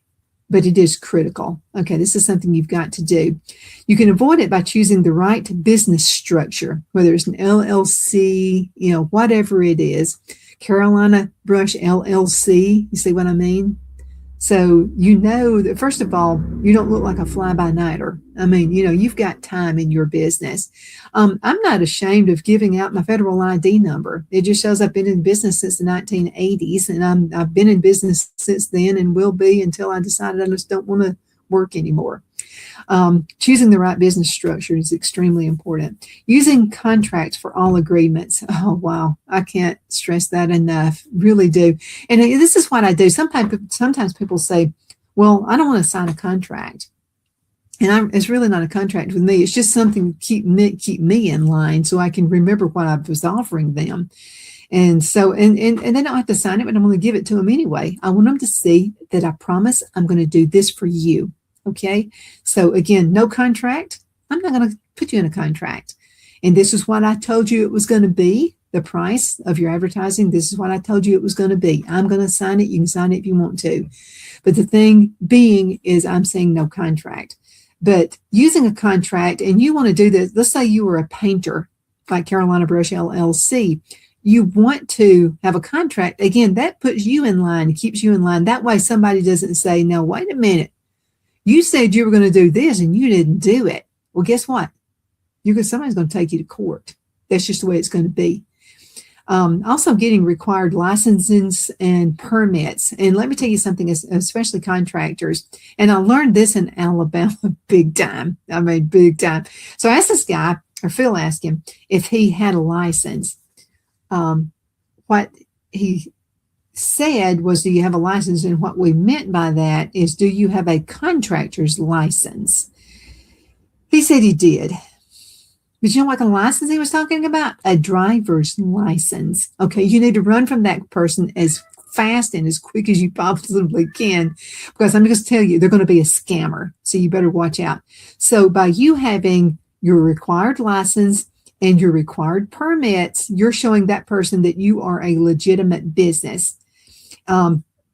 but it is critical. Okay, this is something you've got to do. You can avoid it by choosing the right business structure, whether it's an LLC, whatever it is. Carolina Brush LLC, you see what I mean? So that, first of all, you don't look like a fly-by-nighter. I mean, you've got time in your business. I'm not ashamed of giving out my federal ID number. It just shows I've been in business since the 1980s, and I've been in business since then and will be until I decided I just don't want to work anymore. Choosing the right business structure is extremely important. Using contracts for all agreements. Oh, wow. I can't stress that enough. Really do. And this is what I do. Sometimes people say, well, I don't want to sign a contract. And it's really not a contract with me. It's just something to keep me in line so I can remember what I was offering them. And so, and they don't have to sign it, but I'm going to give it to them anyway. I want them to see that I promise I'm going to do this for you. Okay. So again, no contract. I'm not going to put you in a contract. And this is what I told you it was going to be. The price of your advertising. This is what I told you it was going to be. I'm going to sign it. You can sign it if you want to. But the thing being is I'm saying no contract. But using a contract, and you want to do this, let's say you were a painter like Carolina Brush LLC. You want to have a contract. Again, that puts you in line, keeps you in line. That way somebody doesn't say, no, wait a minute. You said you were going to do this and you didn't do it. Well, guess what? Somebody's going to take you to court. That's just the way it's going to be. Also getting required licenses and permits. And let me tell you something, especially contractors. And I learned this in Alabama big time. I mean, big time. So I asked this guy, or Phil asked him if he had a license. What he said was, do you have a license? And what we meant by that is, do you have a contractor's license? He said he did. But you know what kind of license he was talking about? A driver's license. Okay, you need to run from that person as fast and as quick as you possibly can, because I'm just tell you, they're going to be a scammer. So you better watch out. So by you having your required license and your required permits, you're showing that person that you are a legitimate business.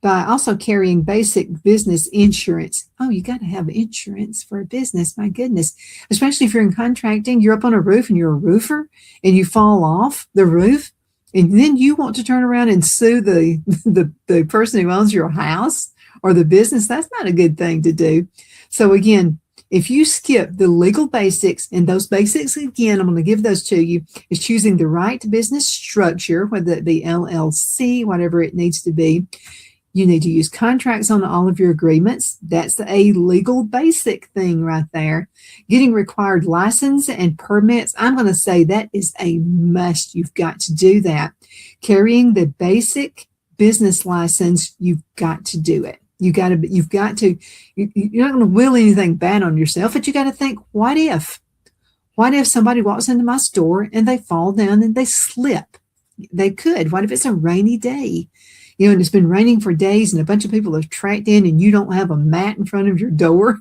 By also carrying basic business insurance. Oh, you got to have insurance for a business. My goodness. Especially if you're in contracting, you're up on a roof and you're a roofer and you fall off the roof. And then you want to turn around and sue the person who owns your house or the business. That's not a good thing to do. So again, if you skip the legal basics, and those basics, again, I'm going to give those to you, is choosing the right business structure, whether it be LLC, whatever it needs to be. You need to use contracts on all of your agreements. That's a legal basic thing right there. Getting required license and permits, I'm going to say that is a must. You've got to do that. Carrying the basic business license, you've got to do it. You're not going to will anything bad on yourself, but you got to think, what if somebody walks into my store and they fall down and they slip? They could. What if it's a rainy day? And it's been raining for days and a bunch of people have tracked in and you don't have a mat in front of your door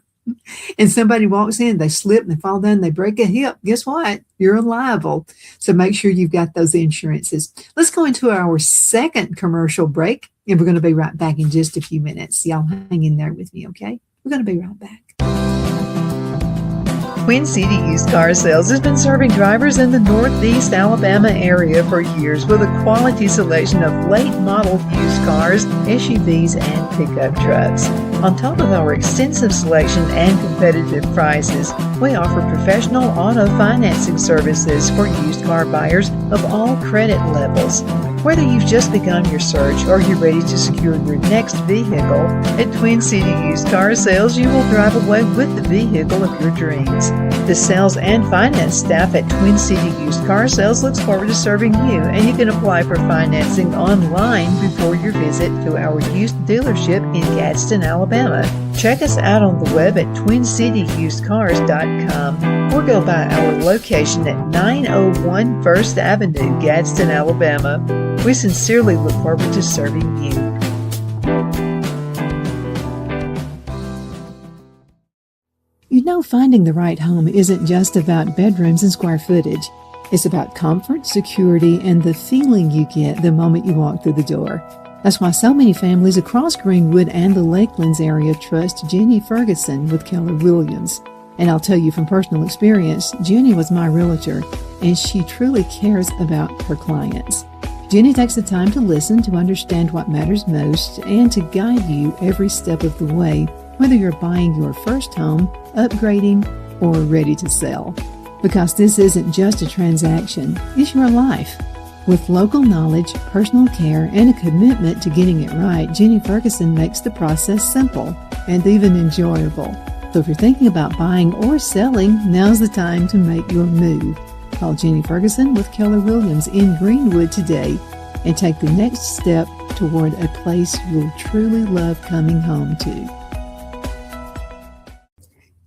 and somebody walks in, they slip and they fall down, they break a hip. Guess what? You're liable. So make sure you've got those insurances. Let's go into our second commercial break and we're going to be right back in just a few minutes. Y'all hang in there with me, okay? We're going to be right back. Queen City Used Car Sales has been serving drivers in the Northeast Alabama area for years with a quality selection of late model used cars, SUVs, and pickup trucks. On top of our extensive selection and competitive prices, we offer professional auto financing services for used car buyers of all credit levels. Whether you've just begun your search or you're ready to secure your next vehicle, at Twin City Used Car Sales, you will drive away with the vehicle of your dreams. The sales and finance staff at Twin City Used Car Sales looks forward to serving you, and you can apply for financing online before your visit to our used dealership in Gadsden, Alabama. Check us out on the web at twincityusedcars.com or go by our location at 901 First Avenue, Gadsden, Alabama. We sincerely look forward to serving you. You know, finding the right home isn't just about bedrooms and square footage. It's about comfort, security, and the feeling you get the moment you walk through the door. That's why so many families across Greenwood and the Lakelands area trust Jenny Ferguson with Keller Williams. And I'll tell you from personal experience, Jenny was my realtor, and she truly cares about her clients. Jenny takes the time to listen, to understand what matters most, and to guide you every step of the way, whether you're buying your first home, upgrading, or ready to sell. Because this isn't just a transaction, it's your life. With local knowledge, personal care, and a commitment to getting it right, Jenny Ferguson makes the process simple and even enjoyable. So if you're thinking about buying or selling, now's the time to make your move. Call Jenny Ferguson with Keller Williams in Greenwood today and take the next step toward a place you'll truly love coming home to.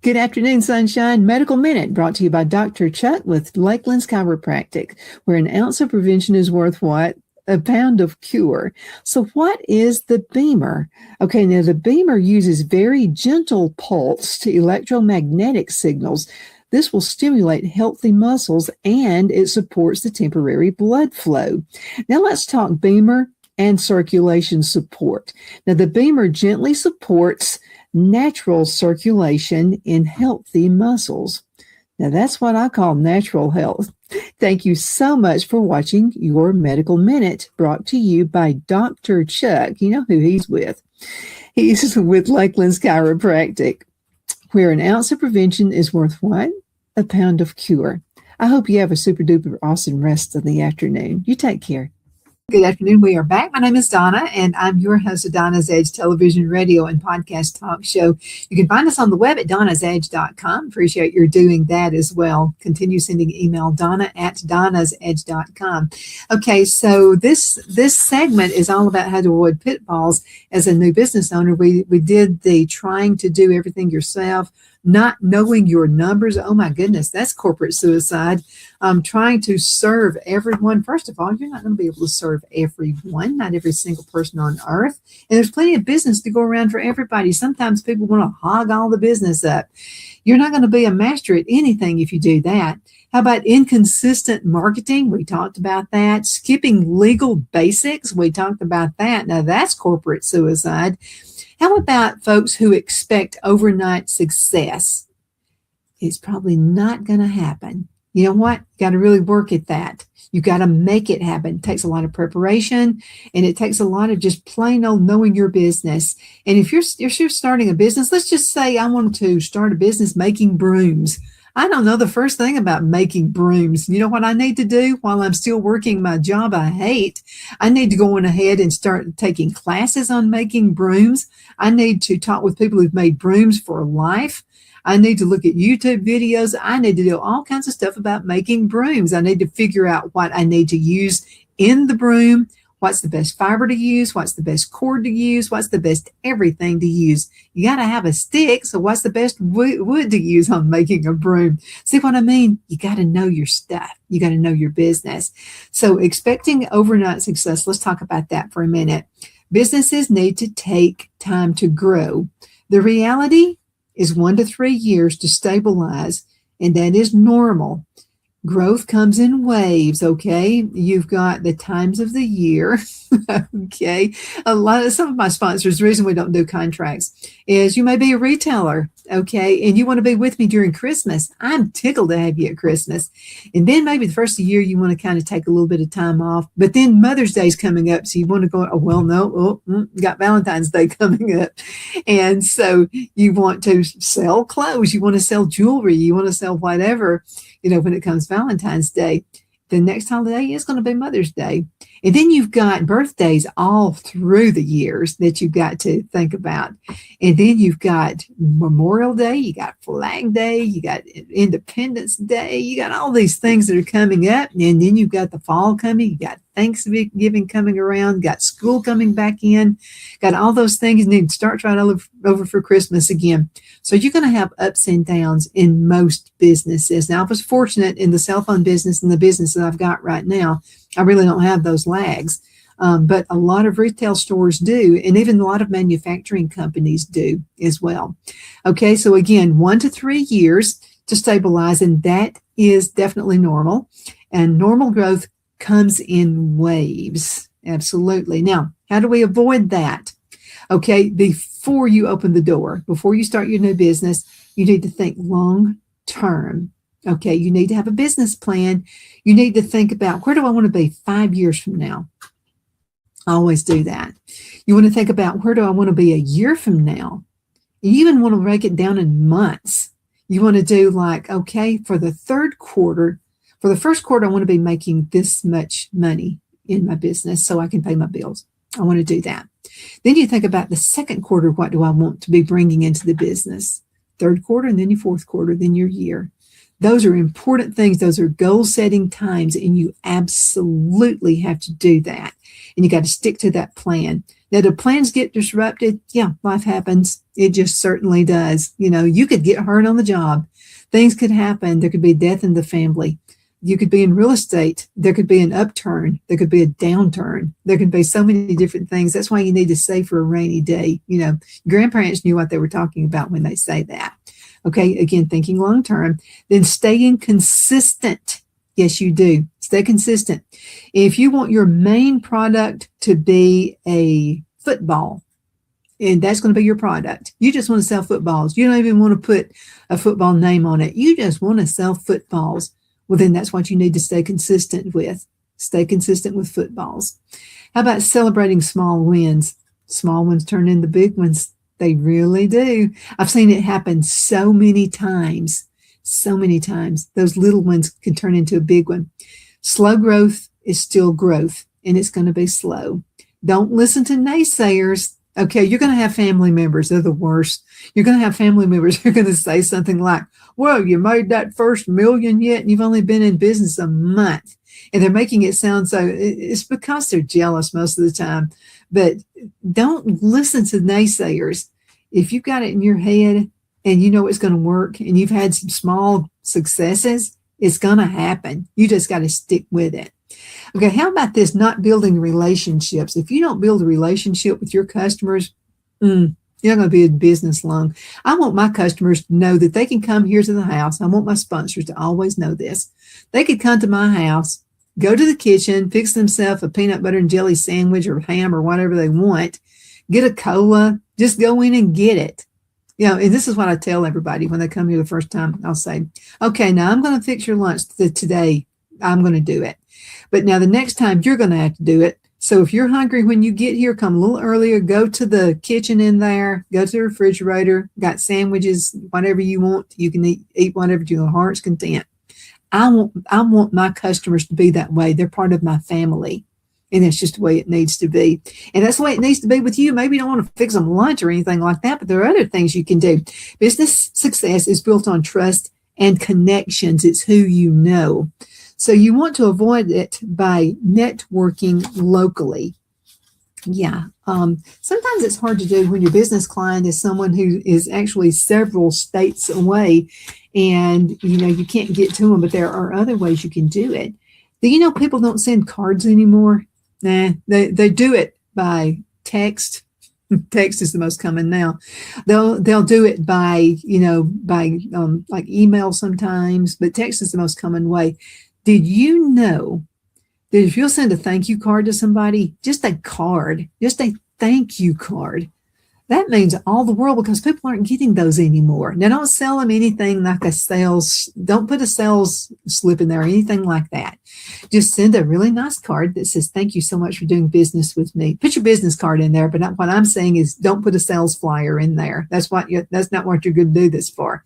Good afternoon, Sunshine. Medical Minute brought to you by Dr. Chuck with Lakelands Chiropractic, where an ounce of prevention is worth what? A pound of cure. So what is the Beamer? Okay, now the Beamer uses very gentle pulsed electromagnetic signals. This will stimulate healthy muscles and it supports the temporary blood flow. Now let's talk Beamer and circulation support. Now the Beamer gently supports natural circulation in healthy muscles. Now that's what I call natural health. Thank you so much for watching your Medical Minute, brought to you by Dr. Chuck. You know who he's with. He's with Lakelands Chiropractic, where an ounce of prevention is worth what? A pound of cure. I hope you have a super duper awesome rest of the afternoon. You take care. Good afternoon. We are back. My name is Donna, and I'm your host of Donna's Edge television, radio, and podcast talk show. You can find us on the web at donnasedge.com. Appreciate your doing that as well. Continue sending email, donna@donnasedge.com. Okay, so this segment is all about how to avoid pitfalls as a new business owner. We did the trying to do everything yourself, not knowing your numbers. Oh my goodness, that's corporate suicide. Trying to serve everyone. First of all, you're not going to be able to serve everyone, not every single person on earth. And there's plenty of business to go around for everybody. Sometimes people want to hog all the business up. You're not going to be a master at anything if you do that. How about inconsistent marketing? We talked about that. Skipping legal basics? We talked about that. Now that's corporate suicide. How about folks who expect overnight success? It's probably not going to happen. You know what? You got to really work at that. You got to make it happen. It takes a lot of preparation, and it takes a lot of just plain old knowing your business. And if you're starting a business, let's just say I want to start a business making brooms. I don't know the first thing about making brooms. You know what I need to do while I'm still working my job I hate? I need to go on ahead and start taking classes on making brooms. I need to talk with people who've made brooms for life. I need to look at YouTube videos. I need to do all kinds of stuff about making brooms. I need to figure out what I need to use in the broom, what's the best fiber to use, what's the best cord to use, what's the best everything to use. You got to have a stick, so what's the best wood to use on making a broom? See what I mean? You got to know your stuff. You got to know your business. So expecting overnight success, let's talk about that for a minute. Businesses need to take time to grow. The reality is 1 to 3 years to stabilize, and that is normal. Growth comes in waves, okay? You've got the times of the year, okay? Some of my sponsors, the reason we don't do contracts is you may be a retailer, okay? And you want to be with me during Christmas. I'm tickled to have you at Christmas. And then maybe the first of the year, you want to kind of take a little bit of time off. But then Mother's Day's coming up, so you want to go, got Valentine's Day coming up. And so you want to sell clothes. You want to sell jewelry. You want to sell whatever. When it comes Valentine's Day. The next holiday is going to be Mother's Day. And then you've got birthdays all through the years that you've got to think about. And then you've got Memorial Day, you got Flag Day, you got Independence Day, you got all these things that are coming up. And then you've got the fall coming, you got Thanksgiving coming around, got school coming back in, got all those things, and then start right over for Christmas again. So you're going to have ups and downs in most businesses. Now, I was fortunate in the cell phone business and the business that I've got right now. I really don't have those lags, but a lot of retail stores do, and even a lot of manufacturing companies do as well. Okay, so again, 1 to 3 years to stabilize, and that is definitely normal. And normal growth comes in waves. Absolutely. Now, how do we avoid that? Okay, before you open the door, before you start your new business, you need to think long term. Okay, you need to have a business plan. You need to think about, where do I want to be 5 years from now? I always do that. You want to think about, where do I want to be a year from now? You even want to break it down in months. You want to do like, okay, for the first quarter, I want to be making this much money in my business so I can pay my bills. I want to do that. Then you think about the second quarter, what do I want to be bringing into the business? Third quarter, and then your fourth quarter, then your year. Those are important things. Those are goal-setting times, and you absolutely have to do that. And you got to stick to that plan. Now, do plans get disrupted? Yeah, life happens. It just certainly does. You know, you could get hurt on the job. Things could happen. There could be death in the family. You could be in real estate. There could be an upturn. There could be a downturn. There could be so many different things. That's why you need to save for a rainy day. You know, grandparents knew what they were talking about when they say that. Okay, again, thinking long term, then staying consistent. Yes, you do. Stay consistent. If you want your main product to be a football, and that's going to be your product, you just want to sell footballs. You don't even want to put a football name on it. You just want to sell footballs. Well, then that's what you need to stay consistent with. Stay consistent with footballs. How about celebrating small wins? Small ones turn into big ones. They really do. I've seen it happen so many times. So many times. Those little ones can turn into a big one. Slow growth is still growth, and it's going to be slow. Don't listen to naysayers. Okay, you're going to have family members. They're the worst. You're going to have family members who are going to say something like, well, you made that first million yet, and you've only been in business a month. And they're making it sound so, it's because they're jealous most of the time. But don't listen to naysayers. If you've got it in your head and you know it's going to work and you've had some small successes, it's going to happen. You just got to stick with it. Okay, how about this, not building relationships? If you don't build a relationship with your customers, you're not going to be in business long. I want my customers to know that they can come here to the house. I want my sponsors to always know this. They could come to my house, go to the kitchen, fix themselves a peanut butter and jelly sandwich or ham or whatever they want, get a cola, just go in and get it. You know, and this is what I tell everybody when they come here the first time. I'll say, okay, now I'm going to fix your lunch today. I'm going to do it. But now the next time you're going to have to do it. So if you're hungry when you get here, come a little earlier, go to the kitchen in there, go to the refrigerator, got sandwiches, whatever you want. You can eat whatever to your heart's content. I want my customers to be that way. They're part of my family. And that's just the way it needs to be. And that's the way it needs to be with you. Maybe you don't want to fix them lunch or anything like that, but there are other things you can do. Business success is built on trust and connections. It's who you know. So you want to avoid it by networking locally. Yeah. Sometimes it's hard to do when your business client is someone who is actually several states away and, you know, you can't get to them, but there are other ways you can do it. Do you know people don't send cards anymore? Nah, they do it by text. Text is the most common now. They'll do it by, like email sometimes, but text is the most common way. Did you know that if you'll send a thank you card to somebody, just a thank you card, that means all the world because people aren't getting those anymore. Now, don't sell them anything like don't put a sales slip in there or anything like that. Just send a really nice card that says, thank you so much for doing business with me. Put your business card in there, but what I'm saying is don't put a sales flyer in there. That's not what you're going to do this for.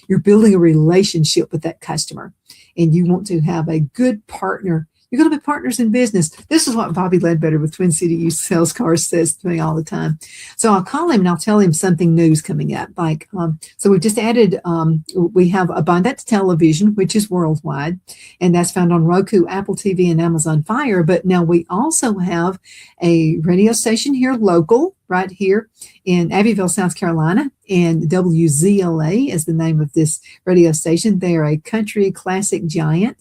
You're building a relationship with that customer and you want to have a good partner. You're going to be partners in business. This is what Bobby Ledbetter with Twin City Used Sales Cars says to me all the time. So I'll call him and I'll tell him something new's coming up. Like, so we've just added, we have Abundance Television, which is worldwide, and that's found on Roku, Apple TV, and Amazon Fire. But now we also have a radio station here local, right here in Abbeville, South Carolina, and WZLA is the name of this radio station. They are a country classic giant.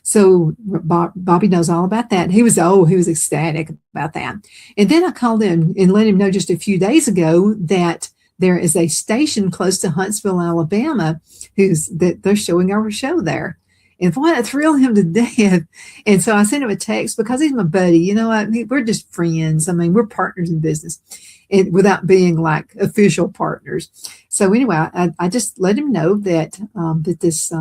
So Bobby knows all about that. He was ecstatic about that. And then I called him and let him know just a few days ago that there is a station close to Huntsville, Alabama, that they're showing our show there. And boy, that thrilled him to death. And so I sent him a text because he's my buddy. You know, we're just friends. I mean, we're partners in business, and without being like official partners. So anyway, I just let him know that that this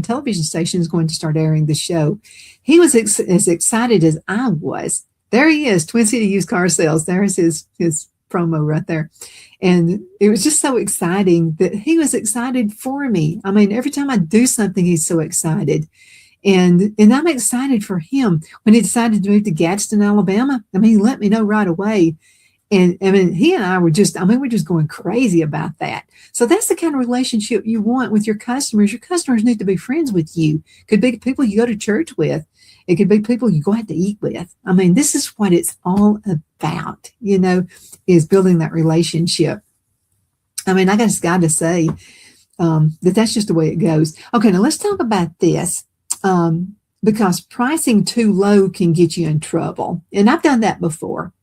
television station is going to start airing the show. He was as excited as I was. There he is, Twin City Used Car Sales. There's his promo right there. And it was just so exciting that he was excited for me. I mean, every time I do something, he's so excited. And I'm excited for him. When he decided to move to Gadsden, Alabama, I mean, he let me know right away. And I mean, he and I were we're just going crazy about that. So that's the kind of relationship you want with your customers. Your customers need to be friends with you. Could be people you go to church with. It could be people you go out to eat with. I mean, this is what it's all about, you know, is building that relationship. I mean, I just got to say that's just the way it goes. Okay, now let's talk about this because pricing too low can get you in trouble. And I've done that before.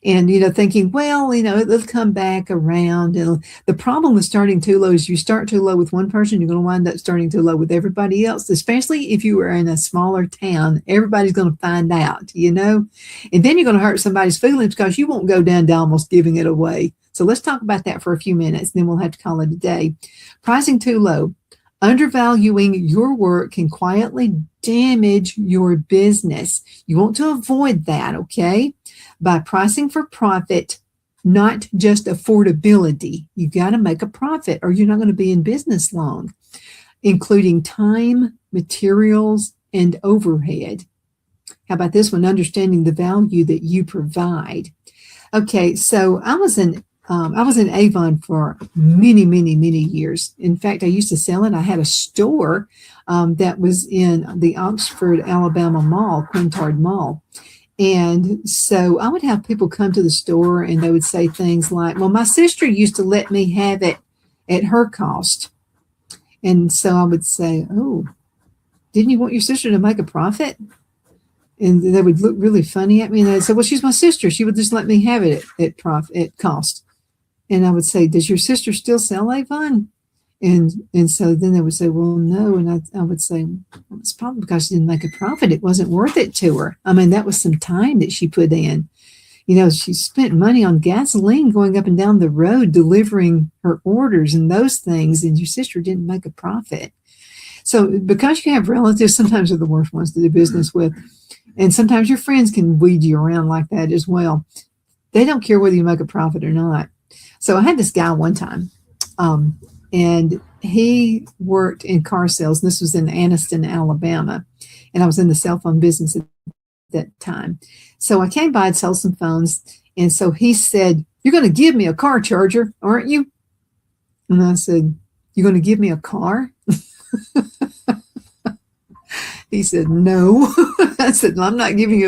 And, you know, thinking, well, you know, it'll come back around. And the problem with starting too low is you start too low with one person, you're going to wind up starting too low with everybody else, especially if you are in a smaller town. Everybody's going to find out, you know, and then you're going to hurt somebody's feelings because you won't go down to almost giving it away. So let's talk about that for a few minutes, and then we'll have to call it a day. Pricing too low. Undervaluing your work can quietly damage your business. You want to avoid that, okay? By pricing for profit, not just affordability. You got to make a profit or you're not going to be in business long, including time, materials, and overhead. How about this one? Understanding the value that you provide. Okay, so I was in Avon for many, many, many years. In fact, I used to sell it. I had a store that was in the Oxford, Alabama Mall, Quintard Mall. And so I would have people come to the store and they would say things like, well, my sister used to let me have it at her cost. And so I would say, oh, didn't you want your sister to make a profit? And they would look really funny at me. And I'd say, well, she's my sister. She would just let me have it at cost. And I would say, does your sister still sell Avon? And so then they would say, well, no. And I would say, well, it's probably because she didn't make a profit. It wasn't worth it to her. I mean, that was some time that she put in. You know, she spent money on gasoline going up and down the road, delivering her orders and those things. And your sister didn't make a profit. So because you have relatives, sometimes they're the worst ones to do business with. And sometimes your friends can weed you around like that as well. They don't care whether you make a profit or not. So I had this guy one time. And he worked in car sales. This was in Anniston, Alabama. And I was in the cell phone business at that time. So I came by and sold some phones. And so he said, you're going to give me a car charger, aren't you? And I said, you're going to give me a car? He said, no. I said, I'm not giving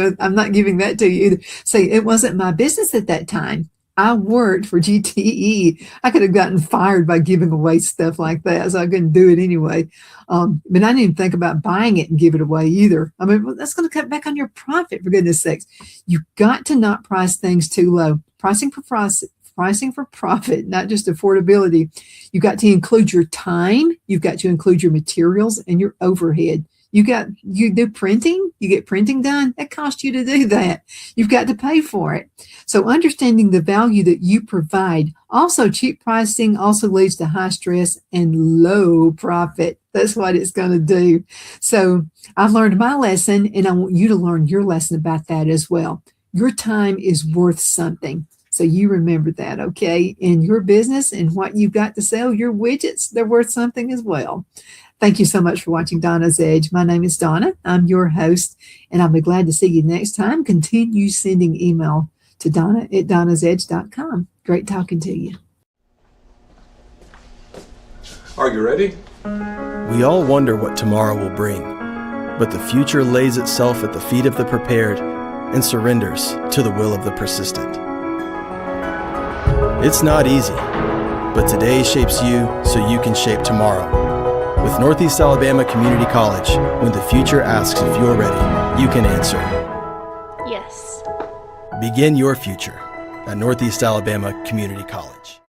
that to you either. Say, it wasn't my business at that time. I worked for GTE. I could have gotten fired by giving away stuff like that, so I couldn't do it anyway. But I didn't even think about buying it and give it away either. I mean, well, that's going to cut back on your profit, for goodness sakes. You've got to not price things too low. Pricing for profit, not just affordability. You've got to include your time. You've got to include your materials and your overhead. You do printing, you get printing done. That costs you to do that. You've got to pay for it. So understanding the value that you provide. Also, cheap pricing also leads to high stress and low profit. That's what it's going to do. So I've learned my lesson, and I want you to learn your lesson about that as well. Your time is worth something. So you remember that, okay? In your business and what you've got to sell, your widgets, they're worth something as well. Thank you so much for watching Donna's Edge. My name is Donna. I'm your host, and I'll be glad to see you next time. Continue sending email to Donna@donnasedge.com. Great talking to you. Are you ready? We all wonder what tomorrow will bring, but the future lays itself at the feet of the prepared and surrenders to the will of the persistent. It's not easy, but today shapes you so you can shape tomorrow. With Northeast Alabama Community College, when the future asks if you're ready, you can answer. Yes. Begin your future at Northeast Alabama Community College.